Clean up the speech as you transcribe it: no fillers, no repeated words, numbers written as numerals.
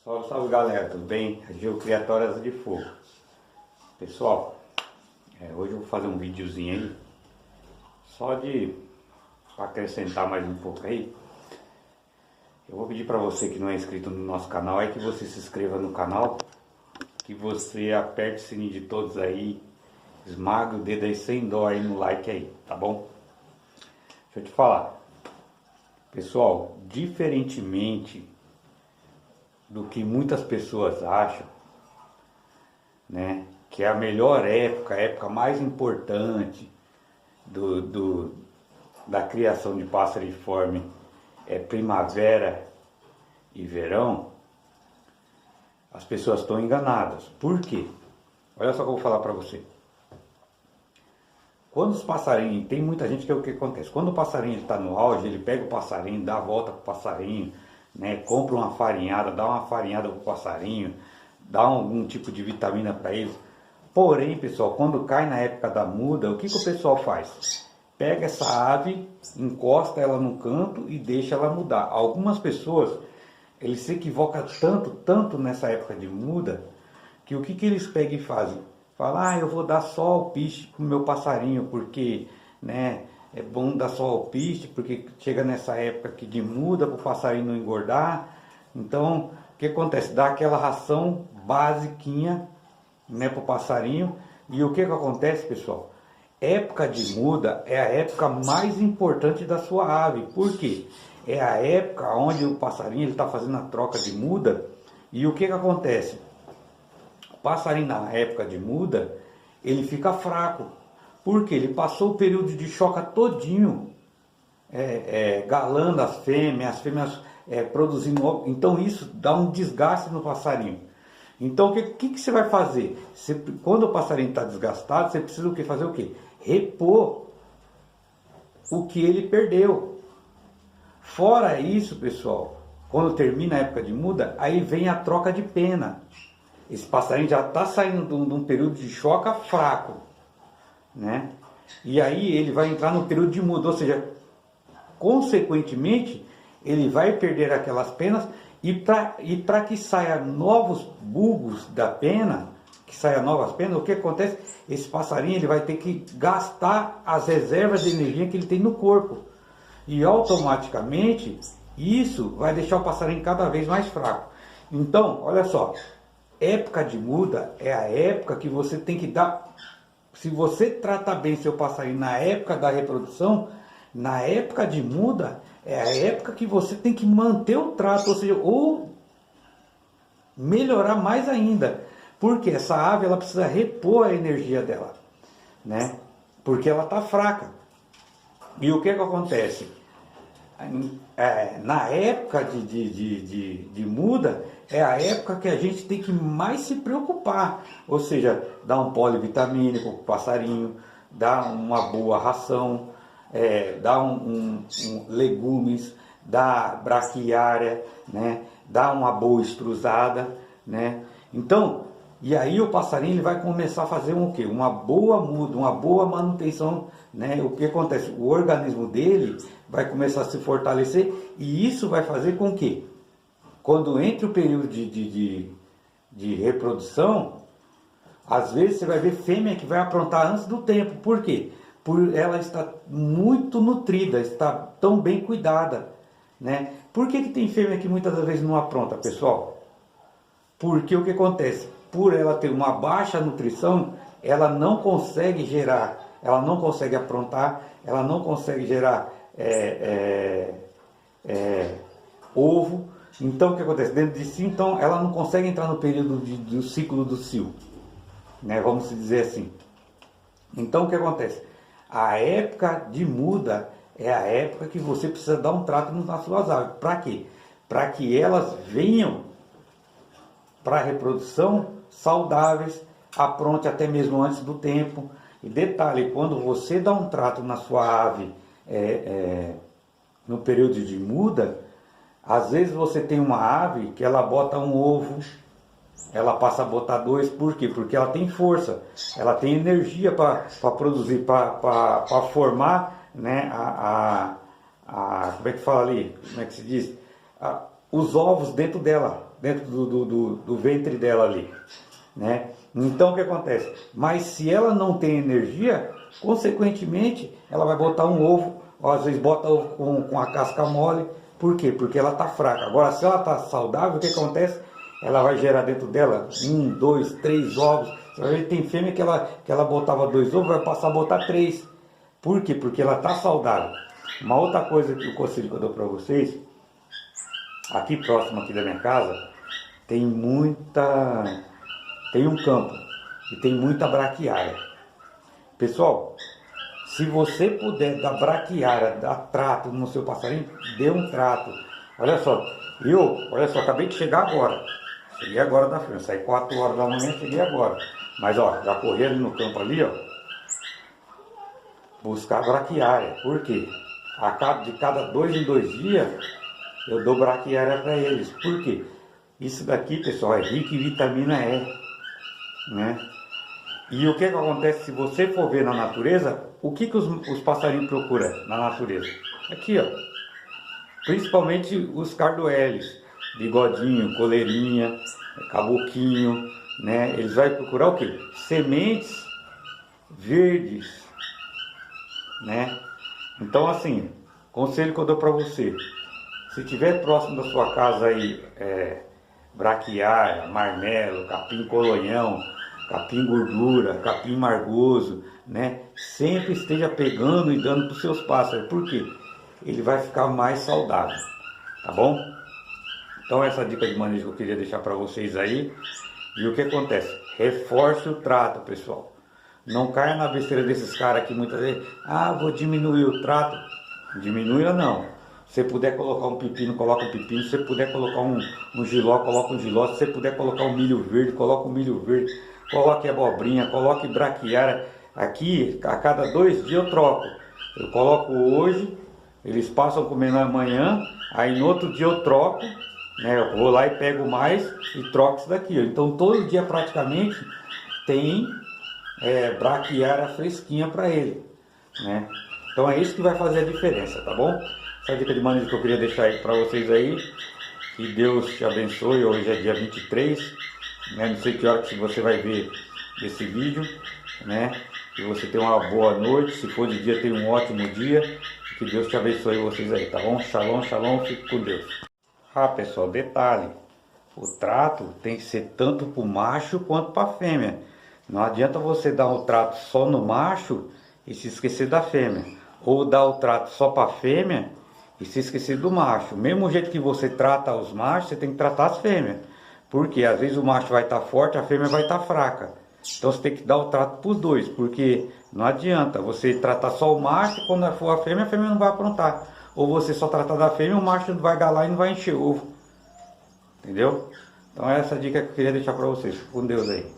Salve, salve galera, tudo bem? Agil Criatórias de Fogo. Pessoal, hoje eu vou fazer um videozinho aí, só para acrescentar mais um pouco aí. Eu vou pedir para você que não é inscrito no nosso canal, que você se inscreva no canal, que você aperte o sininho de todos aí, esmague o dedo aí sem dó aí no like aí, tá bom? Deixa eu te falar, pessoal, diferentemente do que muitas pessoas acham, né, que é a melhor época, a época mais importante da criação de passeriforme é primavera e verão. As pessoas estão enganadas. Por quê? Olha só o que eu vou falar para você. Quando os passarinhos, tem muita gente que é o que acontece, quando o passarinho está no auge, ele pega o passarinho, dá a volta para o passarinho, né, compra uma farinhada, dá uma farinhada para o passarinho, dá algum tipo de vitamina para eles. Porém, pessoal, quando cai na época da muda, o que o pessoal faz? Pega essa ave, encosta ela no canto e deixa ela mudar. Algumas pessoas, eles se equivocam tanto nessa época de muda, que o que eles pegam e fazem? Falam, eu vou dar só alpiste pro meu passarinho, porque, né, é bom dar só alpiste, porque chega nessa época aqui de muda para o passarinho não engordar. Então, o que acontece? Dá aquela ração basiquinha, né, para o passarinho. E o que acontece, pessoal? Época de muda é a época mais importante da sua ave. Por quê? É a época onde o passarinho está fazendo a troca de muda. E o que acontece? O passarinho na época de muda, ele fica fraco. Porque ele passou o período de choca todinho, galando as fêmeas produzindo. Então isso dá um desgaste no passarinho. Então o que você vai fazer? Quando o passarinho está desgastado, você precisa fazer o quê? Repor o que ele perdeu. Fora isso, pessoal, quando termina a época de muda, aí vem a troca de pena. Esse passarinho já está saindo de um período de choca fraco, né? E aí ele vai entrar no período de muda, ou seja, consequentemente ele vai perder aquelas penas, e para que saia novos bulbos da pena, que saia novas penas, o que acontece? Esse passarinho ele vai ter que gastar as reservas de energia que ele tem no corpo, e automaticamente isso vai deixar o passarinho cada vez mais fraco. Então, olha só, época de muda é a época que você tem que dar. Se você trata bem seu passarinho na época da reprodução, na época de muda, é a época que você tem que manter o trato, ou seja, ou melhorar mais ainda. Porque essa ave ela precisa repor a energia dela, né? Porque ela está fraca. E o que acontece? Na época de muda, é a época que a gente tem que mais se preocupar. Ou seja, dar um polivitamínico para o passarinho, dar uma boa ração, dar legumes, dar braquiária, né? Dar uma boa estruzada, né? Então, e aí o passarinho ele vai começar a fazer o quê? Uma boa muda, uma boa manutenção, né? O que acontece? O organismo dele vai começar a se fortalecer, e isso vai fazer com que, quando entra o período de reprodução, às vezes você vai ver fêmea que vai aprontar antes do tempo. Por quê? Por ela estar muito nutrida, está tão bem cuidada, né? Por que tem fêmea que muitas das vezes não apronta, pessoal? Porque o que acontece? Por ela ter uma baixa nutrição, ela não consegue gerar, ela não consegue aprontar, ela não consegue gerar ovo. Então o que acontece? Dentro de si, então, ela não consegue entrar no período do ciclo do cio, né? Vamos dizer assim. Então o que acontece? A época de muda é a época que você precisa dar um trato nas suas aves. Para quê? Para que elas venham para a reprodução saudáveis, apronte até mesmo antes do tempo. E detalhe, quando você dá um trato na sua ave no período de muda, às vezes você tem uma ave que ela bota um ovo, ela passa a botar dois. Por quê? Porque ela tem força, ela tem energia para produzir, para formar, né, como é que fala ali? Como é que se diz? Os ovos dentro dela. dentro do ventre dela ali, né? Então o que acontece? Mas se ela não tem energia, consequentemente ela vai botar um ovo, ou às vezes bota ovo com a casca mole. Por quê? Porque ela está fraca. Agora, se ela está saudável, o que acontece? Ela vai gerar dentro dela 1, 2, 3 ovos. Você vai ver que tem fêmea que ela botava 2 ovos, vai passar a botar 3. Por quê? Porque ela está saudável. Uma outra coisa que o conselho que eu dou para vocês, aqui próximo aqui da minha casa, tem um campo e tem muita braquiária. Pessoal, se você puder dar braquiária, dar trato no seu passarinho, dê um trato. Olha só, acabei de chegar agora. Cheguei agora da frente, saí 4 horas da manhã, cheguei agora. Mas ó, já corri ali no campo ali, ó, buscar braquiária. Por quê? De cada 2 em 2 dias, eu dou braquiária para eles. Por quê? Isso daqui, pessoal, é rico em vitamina E, né? E o que acontece se você for ver na natureza, o que os passarinhos procuram na natureza? Aqui, ó. Principalmente os cardoeles, bigodinho, coleirinha, caboquinho, né? Eles vão procurar o quê? Sementes verdes, né? Então, assim, conselho que eu dou para você, se tiver próximo da sua casa aí, braquiária, marmelo, capim colonhão, capim gordura, capim margoso, né? Sempre esteja pegando e dando para os seus pássaros. Por quê? Ele vai ficar mais saudável, tá bom? Então essa dica de manejo que eu queria deixar para vocês aí. E o que acontece? Reforce o trato, pessoal. Não caia na besteira desses caras que muitas vezes, vou diminuir o trato. Diminua não. Se você puder colocar um pepino, coloca um pepino. Se você puder colocar um jiló, coloca um jiló. Se você puder colocar um milho verde, coloca um milho verde. Coloque abobrinha, coloque braquiária. Aqui, a cada 2 dias eu troco. Eu coloco hoje, eles passam comendo amanhã, aí no outro dia eu troco, né? Eu vou lá e pego mais e troco isso daqui. Então todo dia praticamente tem braquiária fresquinha para ele, né? Então é isso que vai fazer a diferença, tá bom? Essa dica de manejo que eu queria deixar aí para vocês aí. Que Deus te abençoe. Hoje é dia 23, né? Não sei que hora que você vai ver esse vídeo, né? Que você tenha uma boa noite. Se for de dia, tenha um ótimo dia. Que Deus te abençoe vocês aí, tá bom? Shalom, shalom, fique com Deus. Pessoal, detalhe. O trato tem que ser tanto para o macho quanto para a fêmea. Não adianta você dar o trato só no macho e se esquecer da fêmea. Ou dar o trato só para a fêmea e se esquecer do macho. Mesmo jeito que você trata os machos, você tem que tratar as fêmeas. Porque às vezes o macho vai estar forte, a fêmea vai estar fraca. Então você tem que dar o trato para os dois. Porque não adianta você tratar só o macho e quando for a fêmea não vai aprontar. Ou você só tratar da fêmea, o macho não vai galar e não vai encher ovo. Entendeu? Então essa é a dica que eu queria deixar para vocês. Com Deus aí.